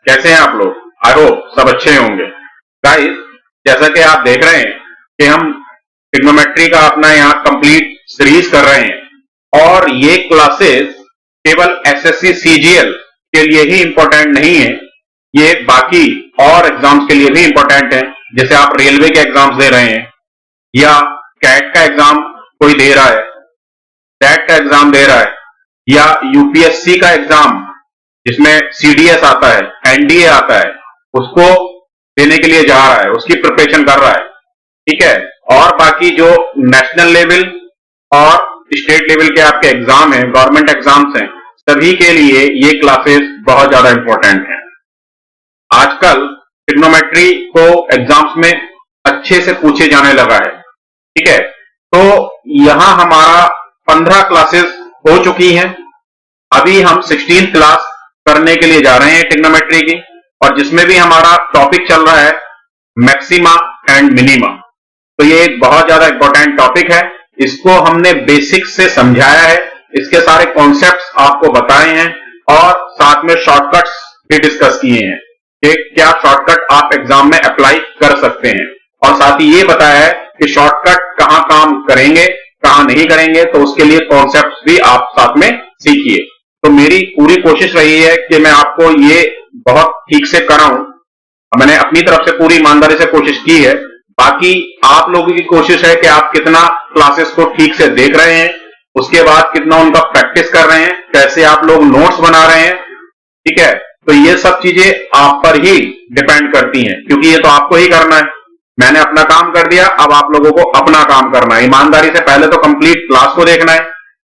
कैसे हैं आप लोग? आई होप सब अच्छे होंगे। गाइस, जैसा कि आप देख रहे हैं कि हम ट्रिग्नोमेट्री का अपना यहाँ कंप्लीट सीरीज कर रहे हैं और ये क्लासेस केवल एसएससी सीजीएल के लिए ही इंपॉर्टेंट नहीं है, ये बाकी और एग्जाम्स के लिए भी इंपॉर्टेंट है। जैसे आप रेलवे के एग्जाम्स दे रहे हैं या कैट का एग्जाम कोई दे रहा है, टेट का एग्जाम दे रहा है, या यूपीएससी का एग्जाम जिसमें सीडीएस आता है, एनडीए आता है, उसको देने के लिए जा रहा है, उसकी प्रिपरेशन कर रहा है, ठीक है। और बाकी जो नेशनल लेवल और स्टेट लेवल के आपके एग्जाम हैं, गवर्नमेंट एग्जाम्स हैं, सभी के लिए ये क्लासेस बहुत ज्यादा इंपॉर्टेंट हैं। आजकल ट्रिग्नोमेट्री को एग्जाम्स में अच्छे से पूछे जाने लगा है, ठीक है। तो यहां हमारा 15 क्लासेस हो चुकी हैं, अभी हम 16 क्लास करने के लिए जा रहे हैं ट्रिग्नोमेट्री की, और जिसमें भी हमारा टॉपिक चल रहा है मैक्सिमा एंड मिनिमा। तो ये एक बहुत ज्यादा इंपॉर्टेंट टॉपिक है, इसको हमने बेसिक से समझाया है, इसके सारे कॉन्सेप्ट्स आपको बताए हैं और साथ में शॉर्टकट्स भी डिस्कस किए हैं कि क्या शॉर्टकट आप एग्जाम में अप्लाई कर सकते हैं, और साथ ही ये बताया है कि शॉर्टकट कहां काम करेंगे कहां नहीं करेंगे, तो उसके लिए कॉन्सेप्ट्स भी आप साथ में सीखिए। तो मेरी पूरी कोशिश रही है कि मैं आपको ये बहुत ठीक से कराऊं, मैंने अपनी तरफ से पूरी ईमानदारी से कोशिश की है। बाकी आप लोगों की कोशिश है कि आप कितना क्लासेस को ठीक से देख रहे हैं, उसके बाद कितना उनका प्रैक्टिस कर रहे हैं, कैसे आप लोग नोट्स बना रहे हैं, ठीक है। तो ये सब चीजें आप पर ही डिपेंड करती हैं, क्योंकि ये तो आपको ही करना है। मैंने अपना काम कर दिया, अब आप लोगों को अपना काम करना है। ईमानदारी से पहले तो कंप्लीट क्लास को देखना है।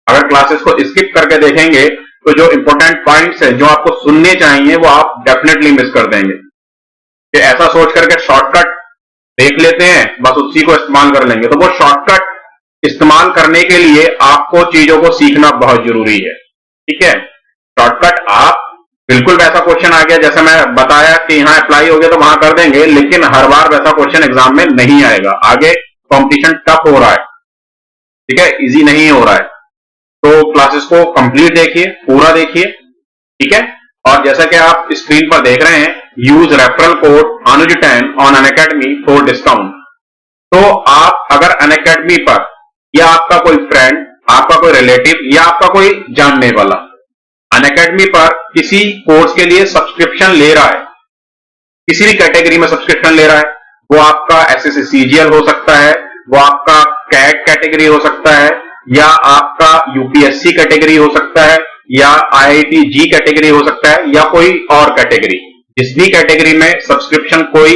अगर क्लासेस को स्किप करके देखेंगे तो जो इंपॉर्टेंट पॉइंट्स हैं, जो आपको सुनने चाहिए, वो आप डेफिनेटली मिस कर देंगे। कि ऐसा सोच करके शॉर्टकट देख लेते हैं, बस उसी को इस्तेमाल कर लेंगे, तो वो शॉर्टकट इस्तेमाल करने के लिए आपको चीजों को सीखना बहुत जरूरी है, ठीक है। शॉर्टकट आप बिल्कुल वैसा क्वेश्चन आ गया जैसे मैं बताया कि यहां अप्लाई हो गया तो वहां कर देंगे, लेकिन हर बार वैसा क्वेश्चन एग्जाम में नहीं आएगा। आगे कंपटीशन टफ हो रहा है, ठीक है, इजी नहीं हो रहा है। तो क्लासेस को कंप्लीट देखिए, पूरा देखिए, ठीक है। और जैसा कि आप स्क्रीन पर देख रहे हैं, यूज रेफरल कोड अनुज10 ऑन अनअकैडमी फॉर डिस्काउंट। तो आप अगर अनअकैडमी पर, या आपका कोई फ्रेंड, आपका कोई रिलेटिव, या आपका कोई जानने वाला अनअकैडमी पर किसी कोर्स के लिए सब्सक्रिप्शन ले रहा है, किसी भी कैटेगरी में सब्सक्रिप्शन ले रहा है, वो आपका एसएससी सीजीएल हो सकता है, वो आपका कैट कैटेगरी हो सकता है, या आपका यूपीएससी कैटेगरी हो सकता है, या आईआईटी जी कैटेगरी हो सकता है, या कोई और कैटेगरी। जिस भी कैटेगरी में सब्सक्रिप्शन कोई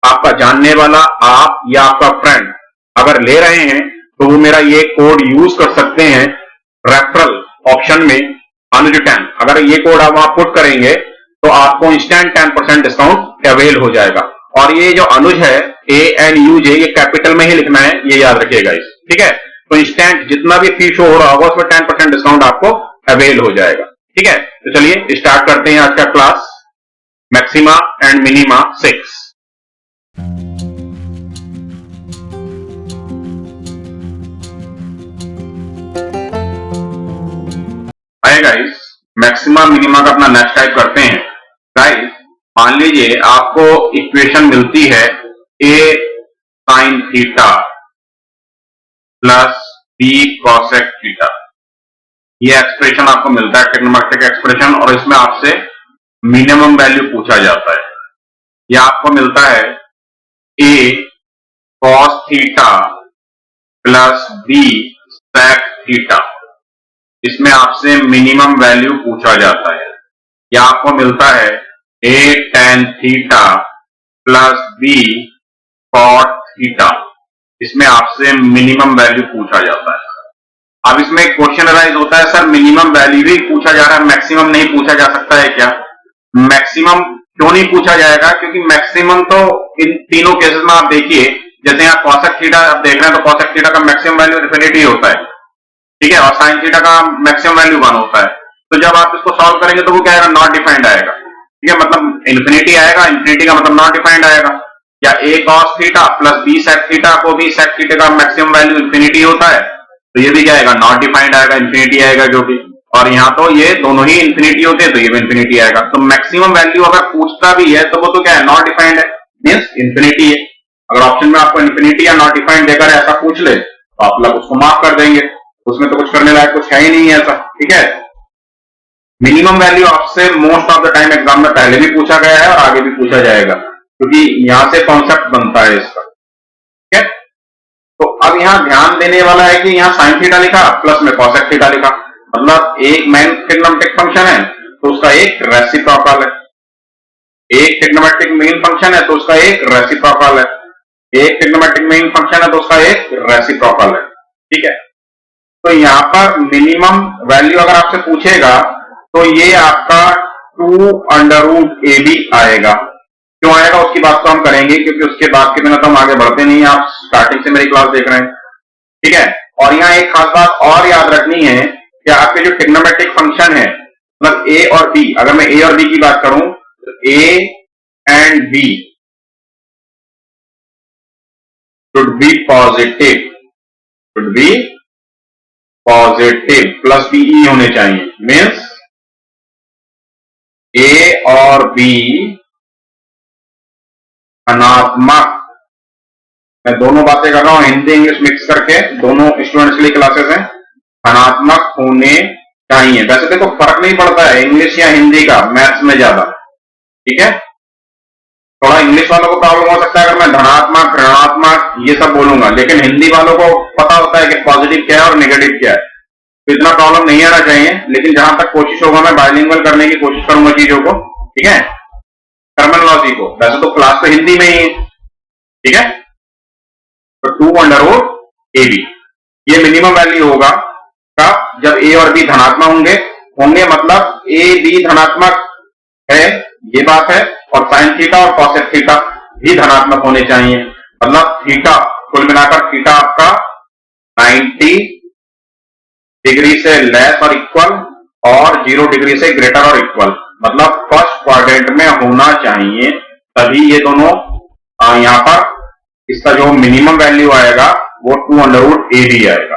आपका जानने वाला, आप या आपका फ्रेंड अगर ले रहे हैं, तो वो मेरा ये कोड यूज कर सकते हैं रेफरल ऑप्शन में अनुज10। अगर ये कोड आप वहां पुट करेंगे तो आपको इंस्टेंट 10% डिस्काउंट अवेल हो जाएगा। और ये जो अनुज है, ANUJ, ये कैपिटल में ही लिखना है, ये याद रखिएगा इस, ठीक है। तो इंस्टेंट जितना भी फी शो हो रहा होगा उसमें 10% डिस्काउंट आपको अवेल हो जाएगा, ठीक है। तो चलिए स्टार्ट करते हैं आज का class, maxima and minima 6। Hi guys, maxima minima का अपना नेक्स्ट टाइप करते हैं। गाइस, मान लीजिए आपको इक्वेशन मिलती है a sin theta plus b cosec theta. ये एक्सप्रेशन आपको मिलता है, ट्रिग्नोमेट्रिक एक्सप्रेशन, और इसमें आपसे मिनिमम वैल्यू पूछा जाता है। ये आपको मिलता है a cos theta plus b sec theta, इसमें आपसे मिनिमम वैल्यू पूछा जाता है। या आपको मिलता है a tan theta plus b cot theta, इसमें आपसे मिनिमम वैल्यू पूछा जाता है। अब इसमें एक क्वेश्चन अराइज होता है, सर मिनिमम वैल्यू ही पूछा जा रहा है, मैक्सिमम नहीं पूछा जा सकता है क्या? मैक्सिमम क्यों नहीं पूछा जाएगा? क्योंकि मैक्सिमम तो इन तीनों केसेस में आप देखिए, जैसे यहाँ cosec थीटा आप देख रहे हैं, तो cosec थीटा का मैक्सिमम वैल्यू इन्फिनिटी होता है, ठीक है, और साइन थीटा का मैक्सिमम वैल्यू 1 होता है। तो जब आप इसको सॉल्व करेंगे तो वो क्या आएगा? नॉट डिफाइंड आएगा, ठीक है, मतलब इन्फिनिटी आएगा, इन्फिनिटी का मतलब नॉट डिफाइंड आएगा। या a cos theta plus b sec theta को भी sec थीटा का मैक्सिमम वैल्यू इन्फिनिटी होता है, तो ये भी क्या आएगा? नॉट डिफाइंड आएगा, इन्फिनिटी आएगा जो भी। और यहाँ तो ये दोनों ही इंफिनिटी होते हैं तो ये भी इंफिनिटी आएगा। तो मैक्सिमम वैल्यू अगर पूछता भी है तो वो तो क्या है, नॉट डिफाइंड है, मीन्स इंफिनिटी है। अगर ऑप्शन में आपको इंफिनिटी या नॉट डिफाइंड देकर ऐसा पूछ ले तो आप लोग उसको माफ कर देंगे, उसमें तो कुछ करने लायक कुछ है ही नहीं है ऐसा, ठीक है। मिनिमम वैल्यू आपसे most of the time exam में पहले भी पूछा गया है और आगे भी पूछा जाएगा, क्योंकि यहां से कॉन्सेप्ट बनता है इसका, ठीक है। तो अब यहां ध्यान देने वाला है कि यहां साइन थीटा लिखा प्लस में कॉसेक थीटा लिखा, मतलब एक मेन ट्रिग्नोमेट्रिक फंक्शन है तो उसका एक रेसिप्रोकल है, एक ट्रिग्नोमेट्रिक मेन फंक्शन है तो उसका एक रेसिप्रोकल है, एक ट्रिग्नोमेट्रिक मेन फंक्शन है तो उसका एक रेसिप्रोकल है, ठीक है। तो यहां पर मिनिमम वैल्यू अगर आपसे पूछेगा तो ये आपका 2√AB आएगा। क्यों आएगा उसकी बात तो हम करेंगे, क्योंकि उसके बाद के बिना तो हम आगे बढ़ते नहीं, आप स्टार्टिंग से मेरी क्लास देख रहे हैं, ठीक है। और यहाँ एक खास बात और याद रखनी है कि आपके जो ट्रिग्नोमेट्रिक फंक्शन है, मतलब ए और बी, अगर मैं ए और बी की बात करूं तो A and B should be positive, should be positive plus B होने चाहिए, मीन्स ए और बी धनात्मक, मैं दोनों बातें कर रहा हूं हिंदी इंग्लिश मिक्स करके, दोनों स्टूडेंट्स के लिए क्लासेस हैं, धनात्मक होने चाहिए। वैसे देखो फर्क नहीं पड़ता है इंग्लिश या हिंदी का मैथ्स में ज्यादा, ठीक है। थोड़ा इंग्लिश वालों को प्रॉब्लम हो सकता है अगर मैं धनात्मक ऋणात्मक ये सब बोलूंगा, लेकिन हिंदी वालों को पता होता है कि पॉजिटिव क्या है और नेगेटिव क्या है, तो इतना प्रॉब्लम नहीं आना चाहिए। लेकिन जहां तक कोशिश होगा मैं बाइलिंगुअल करने की कोशिश करूंगा चीजों को, ठीक है, टर्मिनोलॉजी को। वैसे तो क्लास तो हिंदी में ही है, ठीक है। तो 2√AB ये मिनिमम वैल्यू होगा कब, जब ए और बी धनात्मक होंगे, मतलब ए बी धनात्मक है ये बात है, और साइन थीटा और कॉसेक थीटा भी धनात्मक होने चाहिए, मतलब थीटा कुल मिलाकर थीटा आपका 90 डिग्री से लेस और इक्वल और 0 डिग्री से ग्रेटर और इक्वल, मतलब फर्स्ट क्वाड्रेंट में होना चाहिए, तभी ये दोनों यहां पर इसका जो मिनिमम वैल्यू आएगा वो 2√AB आएगा,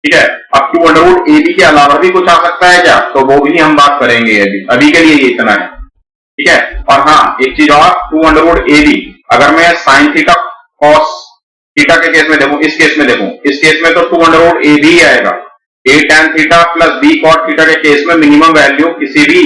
ठीक है। अब 2√AB के अलावा भी कुछ आ सकता है क्या, तो वो भी हम बात करेंगे, अभी के लिए ये इतना है, ठीक है। और हाँ एक चीज और, 2√AB अगर मैं साइन थीटा कॉस थीटा के केस में देखूं, इस केस में तो 2√AB आएगा। A tan theta plus B cot theta के केस में मिनिमम वैल्यू किसी भी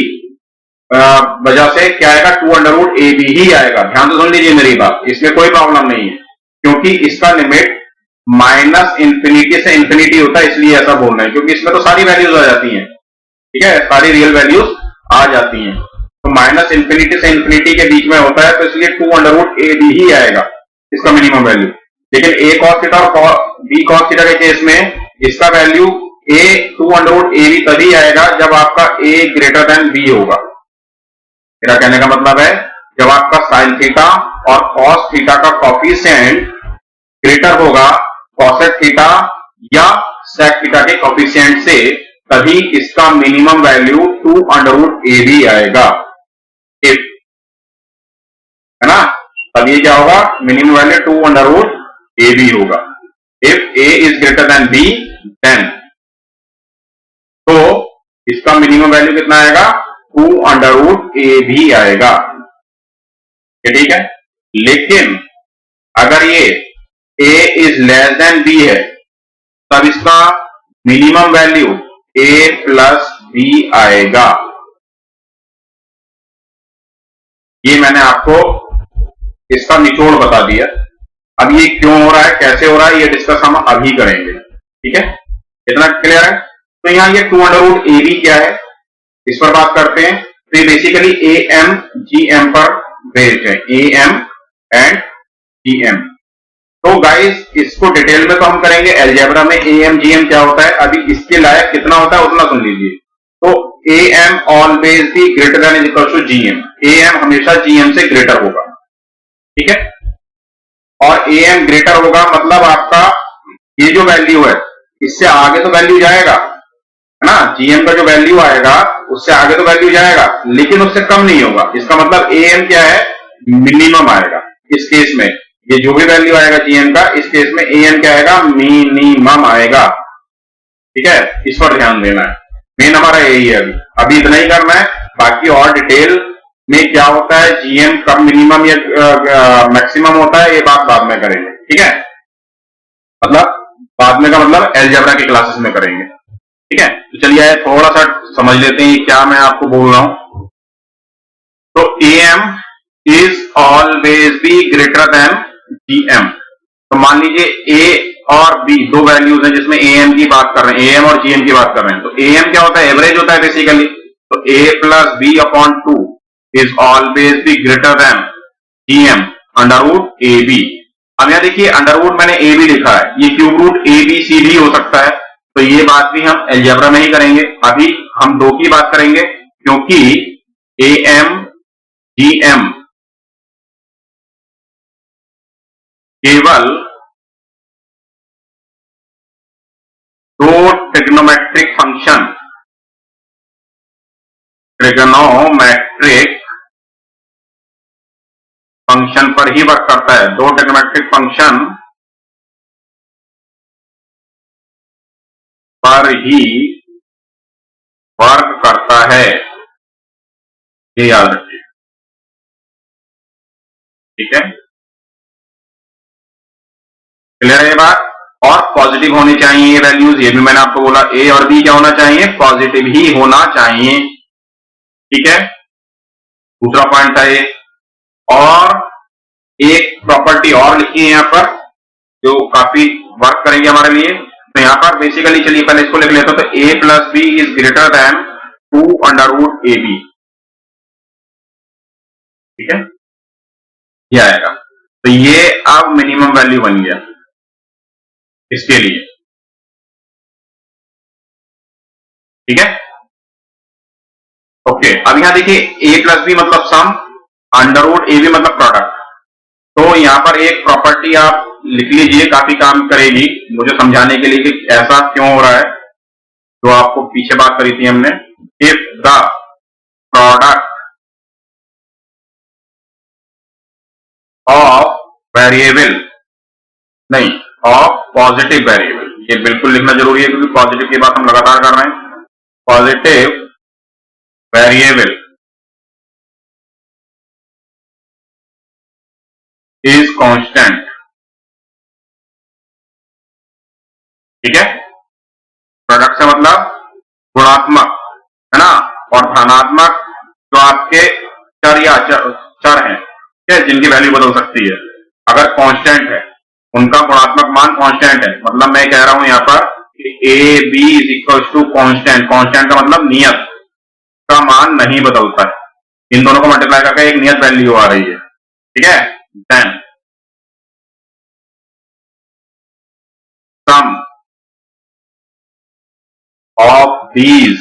वजह से क्या आएगा, 2√AB ही आएगा। ध्यान से सुन लीजिए मेरी बात, इसमें कोई प्रॉब्लम नहीं है, क्योंकि इसका लिमिट माइनस इंफिनिटी से इंफिनिटी होता है, इसलिए ऐसा बोल रहे हैं, क्योंकि इसमें तो सारी वैल्यूज आ जाती हैं, ठीक है, सारी रियल वैल्यूज आ जाती हैं। तो माइनस इंफिनिटी से इंफिनिटी के बीच में होता है, तो इसलिए 2√AB ही आएगा इसका मिनिमम वैल्यू। लेकिन ए कॉस थीटा और बी कॉस थीटा के केस में इसका वैल्यू ए 2√AB तभी आएगा जब आपका ए ग्रेटर देन बी होगा। मेरा कहने का मतलब है जब आपका साइन थीटा और कॉस थीटा का कॉफिशिएंट ग्रेटर होगा कॉसेक थीटा या सेक थीटा के कॉफिशिएंट से, तभी इसका मिनिमम वैल्यू 2√AB आएगा, इफ, है ना। तब ये क्या होगा, मिनिमम वैल्यू 2√AB होगा। If A is greater than B then, तो इसका मिनिमम वैल्यू कितना आएगा, 2√AB आएगा, ठीक है। लेकिन अगर ये A is less then B है तब इसका minimum value A plus B आएगा। ये मैंने आपको इसका निचोड़ बता दिया। अब ये क्यों हो रहा है, कैसे हो रहा है, ये डिस्कस हम अभी करेंगे, ठीक है। इतना क्लियर है। तो यहां ये 2√AB क्या है इस पर बात करते हैं। तो ये बेसिकली AM GM पर बेस्ड है, AM एंड GM। तो गाइस इसको डिटेल में तो हम करेंगे, अलजेब्रा में AM GM क्या होता है, अभी इसके लायक कितना होता है उतना सुन लीजिए। तो AM always be greater than is equal to GM, AM हमेशा GM से ग्रेटर होगा, ठीक है। और AM ग्रेटर होगा मतलब आपका ये जो वैल्यू है इससे आगे तो वैल्यू जाएगा, है ना। GM का जो वैल्यू आएगा उससे आगे तो वैल्यू जाएगा, लेकिन उससे कम नहीं होगा। इसका मतलब AM क्या है, मिनिमम आएगा। इस केस में ये जो भी वैल्यू आएगा GM का, इस केस में AM क्या आएगा, मिनिमम आएगा, ठीक है। इस पर ध्यान देना है। मेन हमारा यही है। अभी अभी इतना ही करना है, बाकी और डिटेल में क्या होता है, जीएम कब मिनिमम या मैक्सिमम होता है, ये बात बाद में करेंगे। ठीक है, मतलब बाद में का मतलब अलजेब्रा की क्लासेस में करेंगे। ठीक है, तो चलिए थोड़ा सा समझ लेते हैं क्या मैं आपको बोल रहा हूं। तो M is always be greater than GM. तो मान लीजिए ए और बी दो वैल्यूज हैं जिसमें एम की बात कर रहे हैं, एम और जीएम की बात कर रहे हैं। तो एम क्या होता है, एवरेज होता है बेसिकली। तो A plus B upon 2 is always be greater than GM under root A B. अब यहां देखिए अंडर रूट मैंने ए बी लिखा है, ये cube root A B C भी हो सकता है। तो ये बात भी हम अलजेब्रा में ही करेंगे। अभी हम दो की बात करेंगे क्योंकि ए एम जीएम केवल दो ट्रिग्नोमेट्रिक फंक्शन पर ही वर्क करता है। दो ट्रिग्नोमेट्रिक फंक्शन पर ही वर्क करता है, ये याद रखिए। ठीक है, क्लियर है ये बात। और पॉजिटिव होनी चाहिए ये वैल्यूज, ये भी मैंने आपको बोला। ए और बी क्या होना चाहिए, पॉजिटिव ही होना चाहिए। ठीक है, दूसरा पॉइंट था ये। और एक प्रॉपर्टी और लिखी है यहां पर जो काफी वर्क करेंगे हमारे लिए। तो यहां पर बेसिकली चलिए पहले इसको लिख लेते हैं। तो A plus B is greater than 2 under root A B. ठीक है, ये आएगा। तो ये अब मिनिमम वैल्यू बन गया इसके लिए। ठीक है, ओके। अब यहां देखिए ए प्लस बी मतलब सम, अंडर रूट ए बी मतलब प्रोडक्ट। तो यहां पर एक प्रॉपर्टी आप लिख लीजिए, काफी काम करेगी मुझे समझाने के लिए कि ऐसा क्यों हो रहा है। तो आपको पीछे बात करी थी हमने, if the product of variable, नहीं ऑफ पॉजिटिव वेरिएबल, ये बिल्कुल लिखना जरूरी है क्योंकि पॉजिटिव की बात हम लगातार कर रहे हैं। Positive variable is constant. ठीक है, प्रोडक्ट से मतलब गुणात्मक है ना, और धनात्मक जो आपके चर या चर हैं, ठीक है, जिनकी वैल्यू बदल सकती है, अगर कांस्टेंट है उनका गुणात्मक मान कांस्टेंट है। मतलब मैं कह रहा हूं यहां पर A B is equal to constant. Constant का मतलब नियत का मान नहीं बदलता है। इन दोनों को मल्टीप्लाई करके एक नियत वैल्यू आ रही है। ठीक है, then sum of these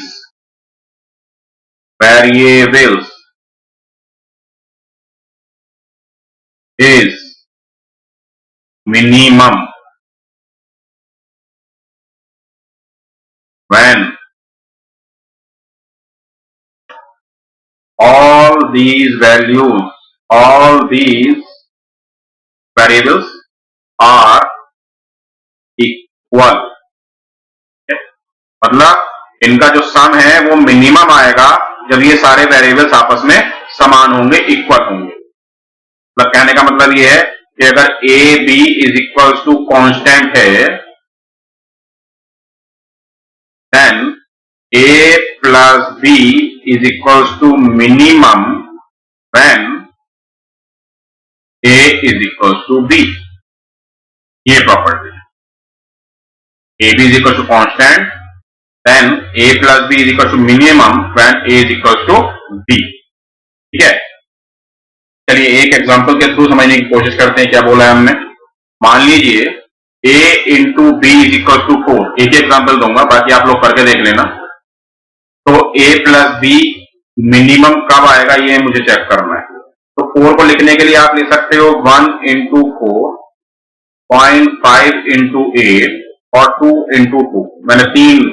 variables is minimum when all these variables are equal। मतलब इनका जो सम है वो मिनिमम आएगा जब ये सारे वेरिएबल्स आपस में समान होंगे, इक्वल होंगे। मतलब कहने का मतलब ये है कि अगर A B is equal to constant है, then A plus B is equal to minimum when A is equal to B. ये property A B is equal to constant, then A plus B is equal to minimum when A is equal to B. ठीक है, चलिए एक example के through समझने की कोशिश करते हैं क्या बोला है हमने। मान लीजिए a into B is equal to 4। एक ही एग्जाम्पल दूंगा, बाकी आप लोग करके देख लेना। तो a प्लस बी मिनिमम कब आएगा ये मुझे चेक करना है। तो 4 को लिखने के लिए आप लिख सकते हो 1 इंटू 4, 0.5 इंटू 8 और 2 इंटू 2। मैंने 3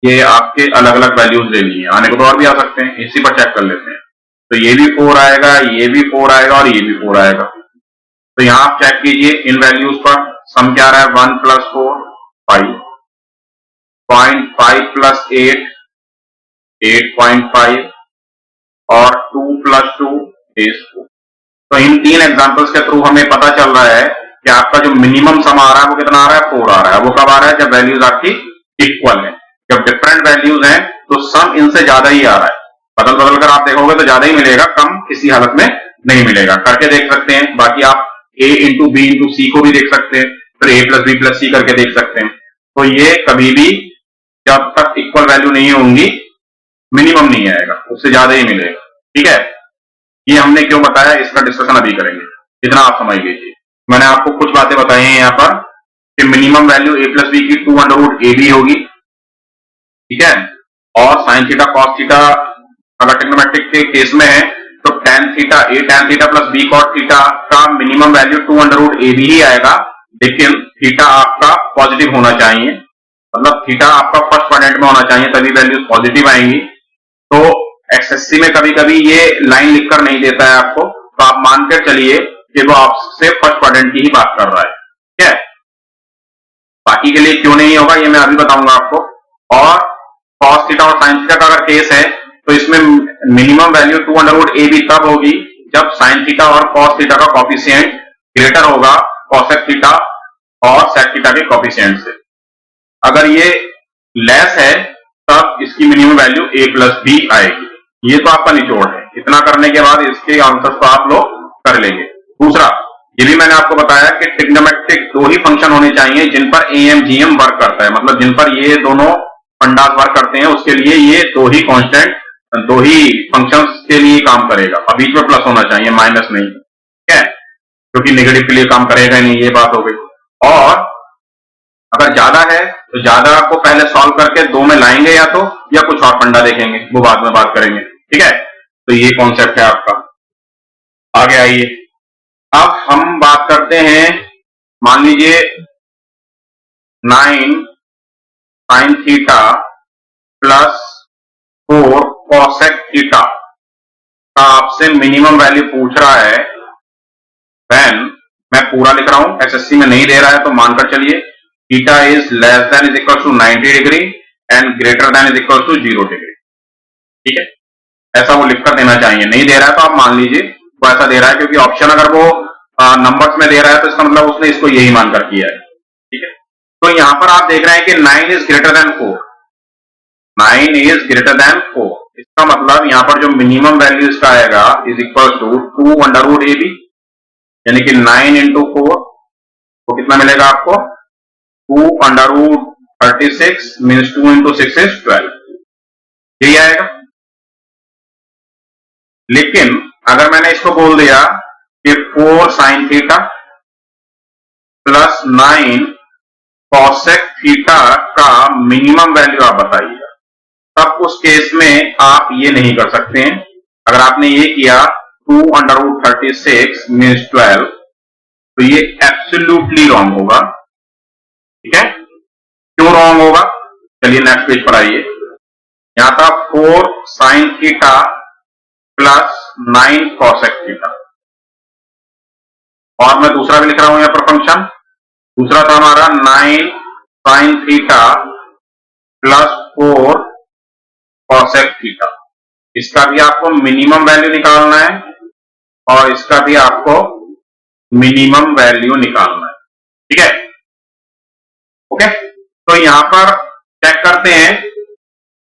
ये आपके अलग अलग वैल्यूज ले ली है, आने को तो और भी आ सकते हैं, इसी पर चेक कर लेते हैं। तो ये भी 4 आएगा, ये भी 4 आएगा और ये भी 4 आएगा। तो यहां आप चेक कीजिए इन वैल्यूज पर सम क्या आ रहा है, 1 प्लस 4 5, 0.5 प्लस 8 8.5 और 2 + 2 is 4। तो इन तीन एग्जांपल्स के थ्रू हमें पता चल रहा है कि आपका जो मिनिमम सम आ रहा है वो कितना आ रहा है, 4 आ रहा है। वो कब आ रहा है, जब वैल्यूज आपकी इक्वल है। जब डिफरेंट वैल्यूज हैं तो सम इनसे ज्यादा ही आ रहा है। बदल बदल कर आप देखोगे तो ज्यादा ही मिलेगा, कम किसी हालत में नहीं मिलेगा। करके देख सकते हैं। बाकी आप a इंटू बी इंटू सी को भी देख सकते हैं, फिर a + b + c करके देख सकते हैं। तो ये कभी भी जब तक इक्वल वैल्यू नहीं होंगी मिनिमम नहीं आएगा, उससे ज्यादा ही मिलेगा। ठीक है, ये हमने क्यों बताया इसका डिस्कशन अभी करेंगे, इतना आप समझ लीजिए। मैंने आपको कुछ बातें बताई हैं यहाँ पर कि मिनिमम वैल्यू a + b की 2√ab होगी। ठीक है, और sin थीटा cos थीटा अगर ट्रिग्नोमेट्रिक के केस में है तो tan theta a tan theta + b cos theta का मिनिमम वैल्यू 2√ab ही आएगा। लेकिन थीटा आपका पॉजिटिव होना चाहिए, मतलब थीटा आपका फर्स्ट क्वाड्रेंट में होना चाहिए, तभी वैल्यूज पॉजिटिव आएंगी। तो एसएससी में कभी कभी ये लाइन लिखकर नहीं देता है आपको, तो आप मानकर चलिए कि वो आपसे फर्स्ट क्वाड्रेंट की ही बात कर रहा है। ठीक है, बाकी के लिए क्यों नहीं होगा ये मैं अभी बताऊंगा आपको। और cos थीटा और sin थीटा का अगर केस है तो इसमें मिनिमम वैल्यू 2√ab तब होगी जब sin थीटा और cos थीटा का कॉफिशिएंट ग्रेटर होगा cosec थीटा और sec थीटा के कॉफिशिएंट से। अगर ये लेस है तब इसकी मिनिमम वैल्यू a + b आएगी। ये तो आपका निचोड़ है। इतना करने के बाद इसके आंसर तो आप लोग कर लेंगे। दूसरा, ये भी मैंने आपको बताया कि ट्रिग्नोमेट्रिक दो ही फंक्शन होने चाहिए जिन पर am gm वर्क करता है, मतलब जिन पर ये दोनों फंडास वर्क करते हैं उसके लिए ये दो ही कांस्टेंट, दो ही फंक्शंस के लिए काम करेगा। और बीच में प्लस होना चाहिए, माइनस नहीं। ठीक है, क्योंकि नेगेटिव के लिए काम करेगा नहीं, ये बात हो गई। और अगर ज्यादा है तो ज्यादा को पहले सॉल्व करके दो में लाएंगे या कुछ और फंडा देखेंगे, वो बाद में बात करेंगे। ठीक है, तो ये कॉन्सेप्ट है आपका। आगे आइए, अब हम बात करते हैं, मान लीजिए 9 sin थीटा + 4 cosec थीटा का आपसे मिनिमम वैल्यू पूछ रहा है। देन मैं पूरा लिख रहा हूं, एसएससी में नहीं दे रहा है तो मानकर चलिए theta is less than is equal to 90 degree and greater than is equal to 0 degree. ठीक है, ऐसा वो लिखकर देना चाहिए। नहीं दे रहा है तो आप मान लीजिए वो ऐसा दे रहा है, क्योंकि ऑप्शन अगर वो नंबर्स में दे रहा है तो इसका मतलब उसने इसको यही मानकर किया है। ठीक है, तो यहां पर आप देख रहे हैं कि 9 is greater then 4, 9 is greater then 4। इसका मतलब यहां पर जो मिनिमम वैल्यू इसका आएगा इज इक्वल टू 2√ab, यानी कि 9 × 4 तो कितना मिलेगा आपको, 2√36 मीन्स 2 × 6 is 12, यही आएगा। लेकिन अगर मैंने इसको बोल दिया कि 4 sin थीटा + 9 cosec थीटा का मिनिमम वैल्यू आप बताइएगा, तब उस केस में आप ये नहीं कर सकते हैं। अगर आपने ये किया 2√36 मीन्स 12 तो ये एब्सोल्युटली रॉन्ग होगा। ठीक है, क्यों रॉन्ग होगा, चलिए नेक्स्ट पेज पर आइए। यहां था 4 sin थीटा + 9 cosec थीटा, और मैं दूसरा भी लिख रहा हूं यहां पर फंक्शन। दूसरा था हमारा 9 sin थीटा + 4 cosec थीटा। इसका भी आपको मिनिमम वैल्यू निकालना है और इसका भी आपको मिनिमम वैल्यू निकालना है। ठीक है, ओके। तो यहां पर चेक करते हैं,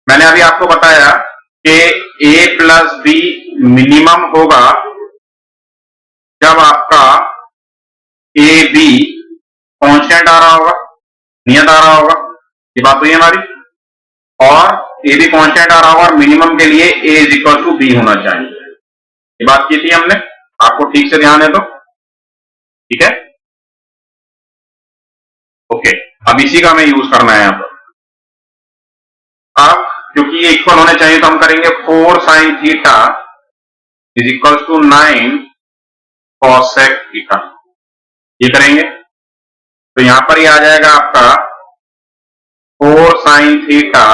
मैंने अभी आपको बताया कि a + b मिनिमम होगा जब आपका a b कांस्टेंट आ रहा होगा, नियत आ रहा होगा, ये बात हुई हमारी। और a b कांस्टेंट आ रहा होगा और मिनिमम के लिए a = b होना चाहिए, ये बात की थी हमने, आपको ठीक से ध्यान है तो। ठीक है, ओके। अब इसी का हमें यूज करना है यहां पर। अब क्योंकि ये इक्वल होने चाहिए तो हम करेंगे 4 sin थीटा = 9 cosec थीटा, ये करेंगे तो यहां पर ही आ जाएगा आपका 4 sin theta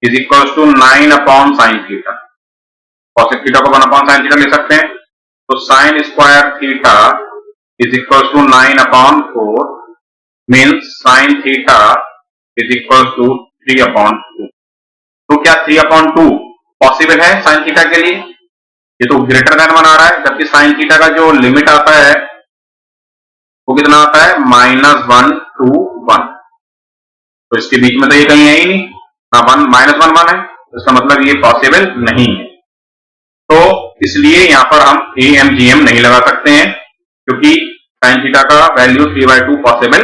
= 9/sin theta. cosec theta को 1/sin थीटा ले सकते हैं, तो sin square theta = 9/4 means sin theta = 3/2। तो क्या 3/2 पॉसिबल है साइन थीटा के लिए? ये तो ग्रेटर देन 1 आ रहा है, जबकि साइन थीटा का जो लिमिट आता है वो कितना आता है? -1 to 1। तो इसके बीच में तो ये कहीं है ही नहीं, हाँ -1 1 है, तो इसका मतलब ये पॉसिबल नहीं है। तो इसलिए यहां पर हम AMGM नहीं लगा सकते हैं, क्योंकि साइन थीटा का वैल्यू 3/2 पॉसिबल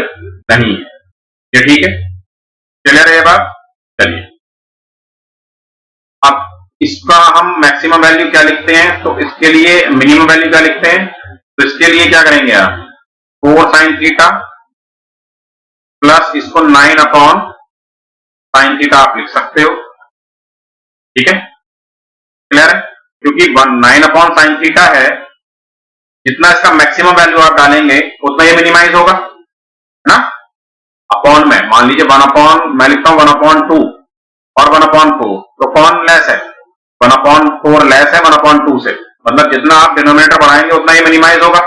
नहीं है। ये ठीक है, क्लियर है ये बात? चलिए अब इसका हम मैक्सिमम वैल्यू क्या लिखते हैं, तो इसके लिए मिनिमम वैल्यू क्या लिखते हैं? तो इसके लिए क्या करेंगे आप? 4 साइन थीटा प्लस इसको 9/sin थीटा आप लिख सकते हो, ठीक है, क्लियर है? क्योंकि 9/sin थीटा है, जितना इसका मैक्सिमम वैल्यू आप डालेंगे उतना ये मिनिमाइज होगा, है ना? अपॉन में मान लीजिए मैं लिखता हूं 1/2 और 1/4, तो कौन लेस है? 1/4 लेस है 1/2 से, मतलब जितना आप डिनोमिनेटर बढ़ाएंगे उतना ये मिनिमाइज होगा।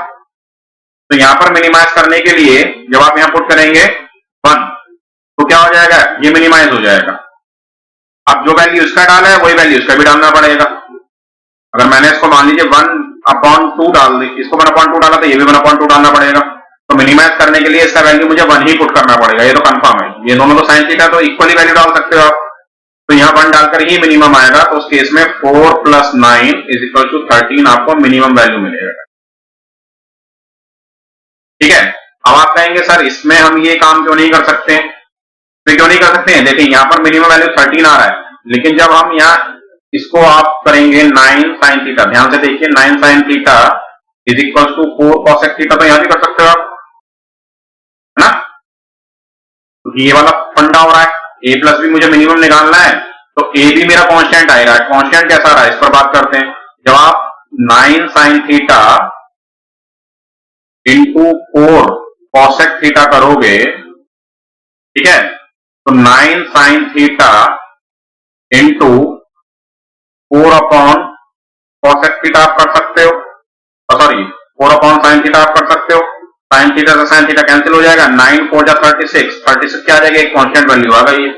तो यहां पर मिनिमाइज करने के लिए जब आप यहां पुट करेंगे 1, तो क्या हो जाएगा? ये मिनिमाइज हो जाएगा। अब जो वैल्यू इसका डाला है वही वैल्यू इसका भी डालना पड़ेगा। अगर मैंने इसको मान लीजिए 1/2 डाल दी, इसको 1/2 डाला तो ये भी 1/2 डालना पड़ेगा। तो मिनिमाइज करने के लिए इसका वैल्यू मुझे 1 ही पुट करना पड़ेगा, ये तो कंफर्म है। ये दोनों तो साइन थीटा, तो इक्वली वैल्यू डाल सकते हो आप। तो यहाँ 1 डालकर ही मिनिमम आएगा, तो उस केस में 4 + 9 = 13 आपको मिनिमम वैल्यू मिलेगा, ठीक है? अब आप कहेंगे सर इसमें हम ये काम क्यों नहीं कर सकते? तो क्यों नहीं कर सकते हैं? देखिए यहाँ पर मिनिमम वैल्यू 13 आ रहा है, लेकिन जब हम यहाँ इसको आप करेंगे 9sin थीटा, ध्यान से देखिए 9sin थीटा = 4 cosec थीटा, तो यहां भी कर सकते हो आप, है ना? तो ये वाला फंडा हो रहा है, a + b मुझे मिनिमम निकालना है, तो a भी मेरा कांस्टेंट आएगा। कांस्टेंट कैसा रहा है इस पर बात करते हैं। जब आप 9sin थीटा × 4 cosec थीटा करोगे, ठीक है, तो 9sin थीटा × 4/cosec थीटा आप कर सकते हो, सॉरी 4/sin थीटा आप कर सकते हो। sin थीटा से sin थीटा कैंसिल हो जाएगा, 9 4 जा 36 क्या आ जाएगा? एक कांस्टेंट वैल्यू आ गई है।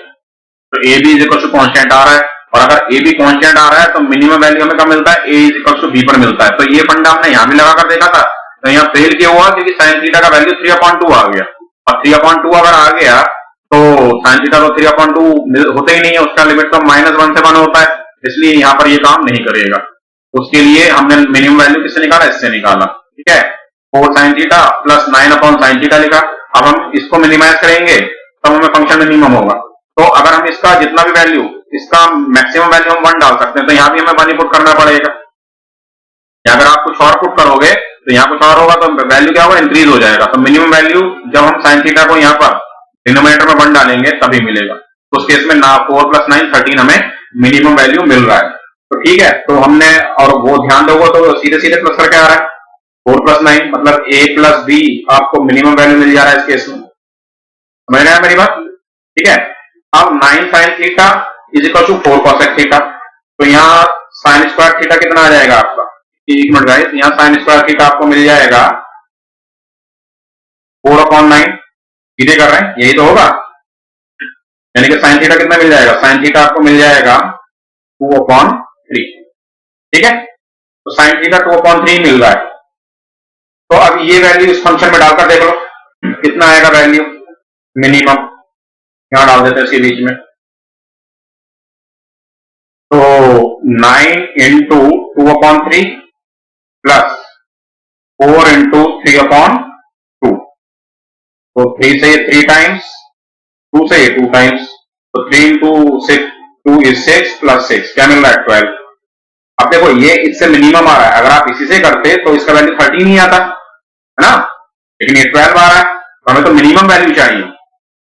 तो a b कांस्टेंट आ रहा है, और अगर a b कांस्टेंट आ रहा है तो मिनिमम वैल्यू हमें कब मिलता है? a b पर मिलता है। तो ये फंडा हमने यहां भी लगाकर देखा था, तो यहाँ फेल क्यों हुआ? क्योंकि sin थीटा का वैल्यू 3/2 आ गया। अब 3/2 अगर आ गया तो sin थीटा तो 3/2 होता ही नहीं है, उसका लिमिट तो -1 से 1 होता है, इसलिए यहां पर ये काम नहीं करेगा। उसके लिए हमने मिनिमम वैल्यू किससे निकाला? इससे निकाला, ठीक है, 4 sin theta plus 9/sin theta लिखा। अब हम इसको मिनिमाइज करेंगे तब हमें फंक्शन मिनिमम होगा। तो अगर हम इसका जितना भी वैल्यू, इसका मैक्सिमम वैल्यू हम 1 डाल सकते हैं, तो यहां भी हमें 1 ही पुट करना पड़ेगा। या अगर आप कुछ और पुट करोगे तो यहाँ कुछ और होगा, तो वैल्यू क्या होगा? इंक्रीज हो जाएगा। तो मिनिमम वैल्यू जब हम sin थीटा को यहाँ पर डिनोमिनेटर में 1 डालेंगे तभी मिलेगा। तो उस केस में 4 + 9 13 हमें मिनिमम वैल्यू मिल रहा है। तो ठीक है, तो हमने, और वो ध्यान दोगे तो सीधे सीधे प्लस करके आ रहा है, 4 + 9 मतलब a + b आपको मिनिमम वैल्यू मिल जा रहा है इस केस में। समझ रहे हैं मेरी बात? ठीक है। अब 9sin थीटा = 4 cosec थीटा, तो यहाँ sin² थीटा कितना आ जाएगा आपका? एक मिनट गाइस, यहाँ sin² थीटा आपको मिल जाएगा 4/9, सीधे कर रहे हैं, यही तो होगा, यानी कि sin थीटा कितना मिल जाएगा? sin थीटा आपको मिल जाएगा 2/3, ठीक है। तो sin थीटा 2/3 मिल रहा है। तो अब ये वैल्यू इस फंक्शन में डालकर देख लो कितना आएगा वैल्यू मिनिमम, यहां डाल देते हैं इसके बीच में। तो 9 × 2/3 प्लस 4 × 3/2, तो 3 से 3 टाइम्स, 2 से 2 टाइम्स, तो 3 × 6 2 is 6 + 6 क्या मिल रहा है? 12। अब देखो ये इससे मिनिमम आ रहा है, अगर आप इसी से करते तो इसका वैल्यू 13 ही आता, है ना, लेकिन ये 12 आ रहा है, तो हमें तो मिनिमम वैल्यू चाहिए।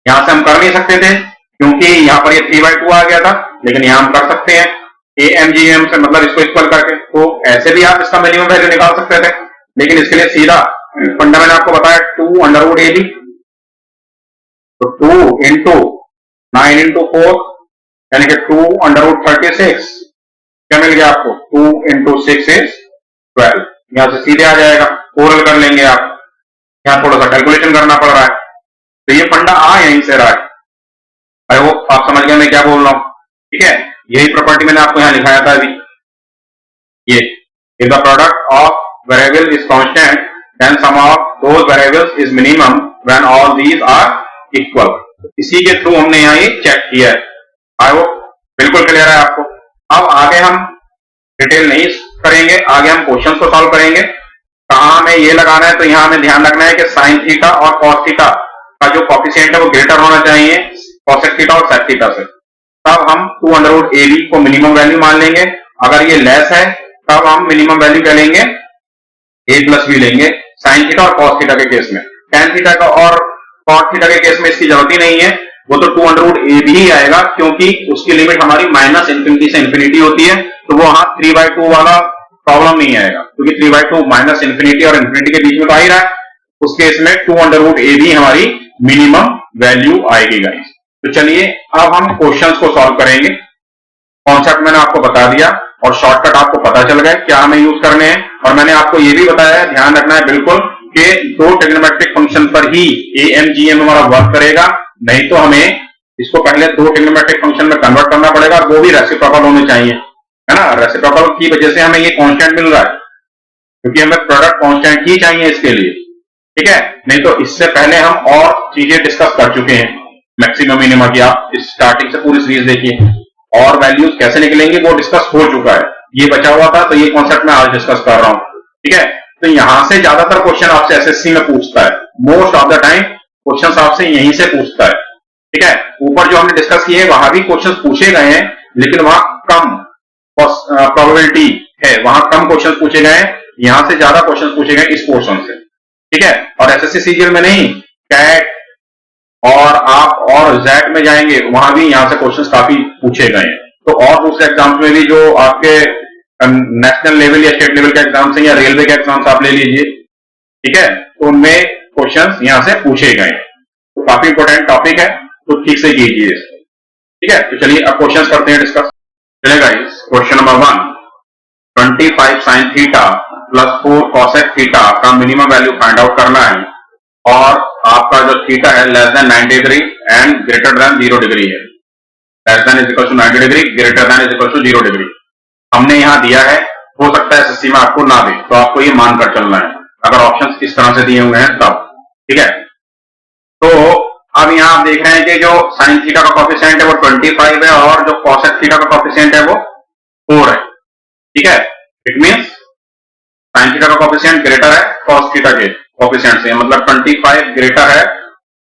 यहां से हम कर नहीं सकते थे क्योंकि यहां पर ये 3/2 आ गया था, लेकिन यहां हम कर सकते हैं AMGM से, मतलब इसको इक्वल करके। तो ऐसे भी आप इसका मिनिमम वैल्यू निकाल सकते थे, लेकिन इसके लिए सीधा फंडा मैंने आपको बताया 2√AB, तो 2 × 9 × 4 यानी कि 2√36 क्या मिल गया आपको? 2 × 6 is 12। यहां से सीधे आ जाएगा, ओरल कर लेंगे आप, यहां थोड़ा सा कैलकुलेशन करना पड़ रहा है। तो ये फंडा यहीं से रहा है। आई होप आप समझ गए मैं क्या बोल रहा हूं, ठीक है। यही प्रॉपर्टी मैंने आपको यहां लिखाया था अभी, ये if the product of variable is constant then sum of those variables is minimum when all these are equal. इसी के थ्रू हमने यहाँ ये चेक किया है। आई होप बिल्कुल क्लियर है आपको। अब आगे हम डिटेल नहीं करेंगे, आगे हम क्वेश्चन को सॉल्व करेंगे। कहां हमें ये लगाना है, तो यहां हमें ध्यान रखना है कि साइन थीटा और कॉस थीटा का जो कोफिशिएंट है वो ग्रेटर होना चाहिए कॉसेक थीटा और सेक थीटा से। तब हम 2√ab को मिनिमम वैल्यू मान लेंगे। अगर ये लेस है तब हम मिनिमम वैल्यू क्या लेंगे, a+b लेंगे साइन थीटा और कॉस थीटा के केस में। टेन थीटा का और कॉट थीटा के केस में इसकी जरूरत ही नहीं है, वो तो 2√ab ही आएगा, क्योंकि उसकी लिमिट हमारी -∞ से इंफिनिटी होती है, तो वो वहां 3/2 वाला प्रॉब्लम नहीं आएगा, क्योंकि 3/2 -∞ और इंफिनिटी के बीच में तो आ ही रहा है। उस केस में 2√ab हमारी मिनिमम वैल्यू आएगी गाइस। तो चलिए अब हम क्वेश्चंस को सॉल्व करेंगे। कॉन्सेप्ट मैंने आपको बता दिया और शॉर्टकट आपको पता चल गया क्या हमें यूज करने हैं। और मैंने आपको ये भी बताया, ध्यान रखना है बिल्कुल कि दो ट्रिग्नोमेट्रिक फंक्शन पर ही AMGM हमारा वर्क करेगा, नहीं तो हमें इसको पहले दो ट्रिग्नोमेट्रिक फंक्शन में कन्वर्ट करना पड़ेगा, और वो भी रेसिप्रोकल होने चाहिए, है ना। रेसिप्रोकल की वजह से हमें ये कांस्टेंट मिल रहा है, क्योंकि हमें प्रोडक्ट कांस्टेंट ही चाहिए इसके लिए, ठीक है। नहीं तो इससे पहले हम और चीजें डिस्कस कर चुके हैं मैक्सिमम मिनिमा की। आप स्टार्टिंग से पूरी सीरीज देखिए, और वैल्यूज कैसे निकलेंगे वो डिस्कस हो चुका है। ये बचा हुआ था, तो ये कॉन्सेप्ट मैं आज डिस्कस कर रहा हूं, ठीक है। तो यहां से ज्यादातर क्वेश्चन आपसे एसएससी में पूछता है, most of the time question आपसे यहीं से पूछता है, ठीक है। ऊपर जो हमने डिस्कस किए वहां भी क्वेश्चन पूछे गए हैं, लेकिन वहां कम प्रोबेबिलिटी है, वहां कम क्वेश्चन पूछे गए हैं, यहां से ज्यादा क्वेश्चन पूछे गए इस पोर्शन से, ठीक है। और एसएससी सीजीएल में नहीं, कैट और आप और जैट में जाएंगे वहां भी यहां से क्वेश्चंस काफी पूछे गए हैं। तो और दूसरे एग्जाम्स में भी जो आपके नेशनल लेवल या स्टेट लेवल के एग्जाम्स हैं या रेलवे के एग्जाम्स आप ले लीजिए, ठीक है, तो उनमें क्वेश्चंस यहां से पूछे गए हैं। तो काफी इंपॉर्टेंट टॉपिक है, तो ठीक से कीजिए इसको, ठीक है। तो चलिए अब क्वेश्चंस करते हैं डिस्कस। चलेगा question number 1, 25 sin theta plus 4 cosec theta का मिनिमम वैल्यू फाइंड आउट करना है, और आपका जो थीटा है less than 90 degree and greater than 0 degree है। Less than is equal to 90 degree, greater than is equal to 0 degree हमने यहां दिया है। हो सकता है एसएससी में आपको ना दे, तो आपको ये मानकर चलना है अगर ऑप्शंस इस तरह से दिए हुए हैं तब, ठीक है। तो अब यहां आप देख रहे हैं कि जो साइन थीटा का कोएफिशिएंट है वो 25 है, और जो कॉसेक थीटा का कोएफिशिएंट है वो 4 है, ठीक है। इट मींस साइन थीटा का कोएफिशिएंट ग्रेटर है कॉस थीटा के कोएफिशिएंट से, मतलब 25 ग्रेटर है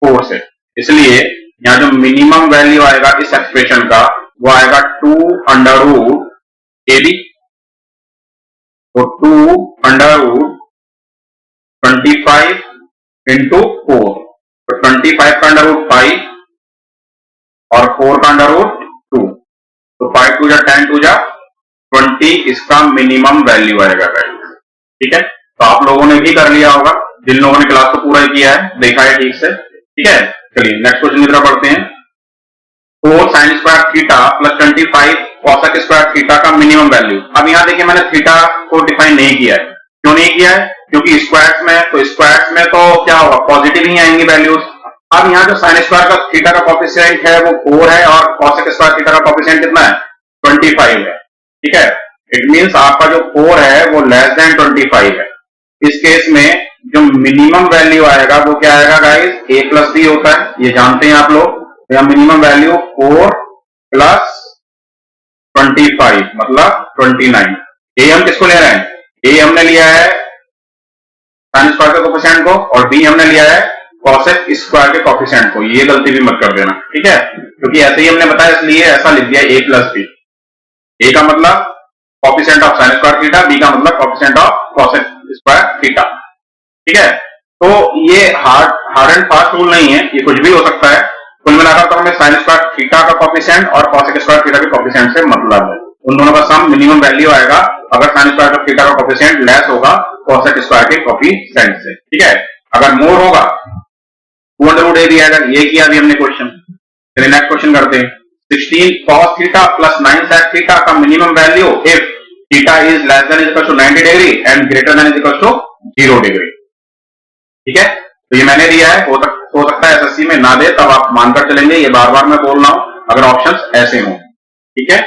4 से। इसलिए यहां जो मिनिमम वैल्यू आएगा इस एक्सप्रेशन का वो आएगा 2√ab, तो 2√25 इंटू 4, तो 25 का √5 और 4 का √2, तो 5 2 जा 10 2 जा 20 इसका मिनिमम वैल्यू आएगा, ठीक है। तो आप लोगों ने भी कर लिया होगा, जिन लोगों ने क्लास को पूरा किया है, देखा है ठीक से, ठीक है। चलिए नेक्स्ट क्वेश्चन की तरफ बढ़ते हैं। 4 sin square theta plus 25 cosec square theta का मिनिमम वैल्यू। अब यहां देखिए मैंने थीटा को डिफाइन नहीं किया है, क्यों नहीं किया है, क्योंकि स्क्वायर्स में तो क्या होगा, पॉजिटिव ही आएंगी वैल्यूज। अब यहाँ जो साइन स्क्वायर का थीटा का कोएफिशिएंट है वो 4 है, और cosec स्क्वायर थीटा का कोएफिशिएंट कितना है, 25 है, ठीक है। इट मींस आपका जो 4 है वो लेस देन 25 है। इस केस में जो मिनिमम वैल्यू आएगा वो क्या आएगा गाइस, a+b होता है, ये जानते हैं आप लोग। या मिनिमम वैल्यू 4 + 25 मतलब 29। ए हम किसको ले रहे हैं, ए हमने लिया है साइन स्क्वायर के कोएफिशिएंट को, और बी हमने लिया है कॉसेक स्क्वायर के कोएफिशिएंट को। ये गलती भी मत कर देना, ठीक है, क्योंकि ऐसे ही हमने बताया इसलिए ऐसा लिख दिया a+b। ए का मतलब coefficient of sine square theta, B का मतलब coefficient of cosec square theta, ठीक है। तो ये हार्ड एंड फास्ट रूल नहीं है, ये कुछ भी हो सकता है। कुल मिलाकर तो हमें साइन स्क्वायर थीटा का कोएफिशिएंट और कॉसेक स्क्वायर थीटा के कोएफिशिएंट से मतलब है, उन दोनों का सम मिनिमम वैल्यू आएगा अगर साइन स्क्वायर का थीटा का कोएफिशिएंट लेस होगा कॉसेक स्क्वायर के कोएफिशिएंट से, ठीक है। अगर मोर होगा 2√ab आएगा। ये किया अभी हमने क्वेश्चन। चलिए नेक्स्ट क्वेश्चन करते हैं। 16 cos theta plus 9 sec theta का minimum value if theta is less than is equal to 90 degree and greater than is equal to 0 degree, ठीक है। तो ये मैंने दिया है, हो सकता है एसएससी में ना दे, तब आप मानकर चलेंगे, ये बार बार मैं बोल रहा हूं अगर ऑप्शंस ऐसे हों, ठीक है।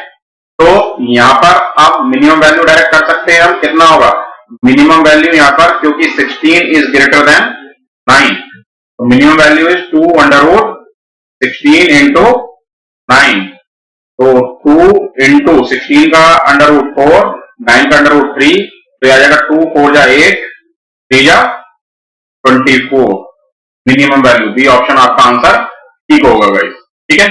तो यहां पर आप मिनिमम वैल्यू डायरेक्ट कर सकते हैं हम, कितना होगा मिनिमम वैल्यू यहां पर, क्योंकि 16 इज ग्रेटर देन 9, तो minimum value is 2 under root 16 into 9, तो 2 इंटू 16 का अंडर रूट 4, 9 का अंडर रूट 3, तो आ जाएगा 2 4 जा 8, 3 जा 24, मिनिमम वैल्यू बी ऑप्शन आपका आंसर ठीक होगा गाइस। ठीक है,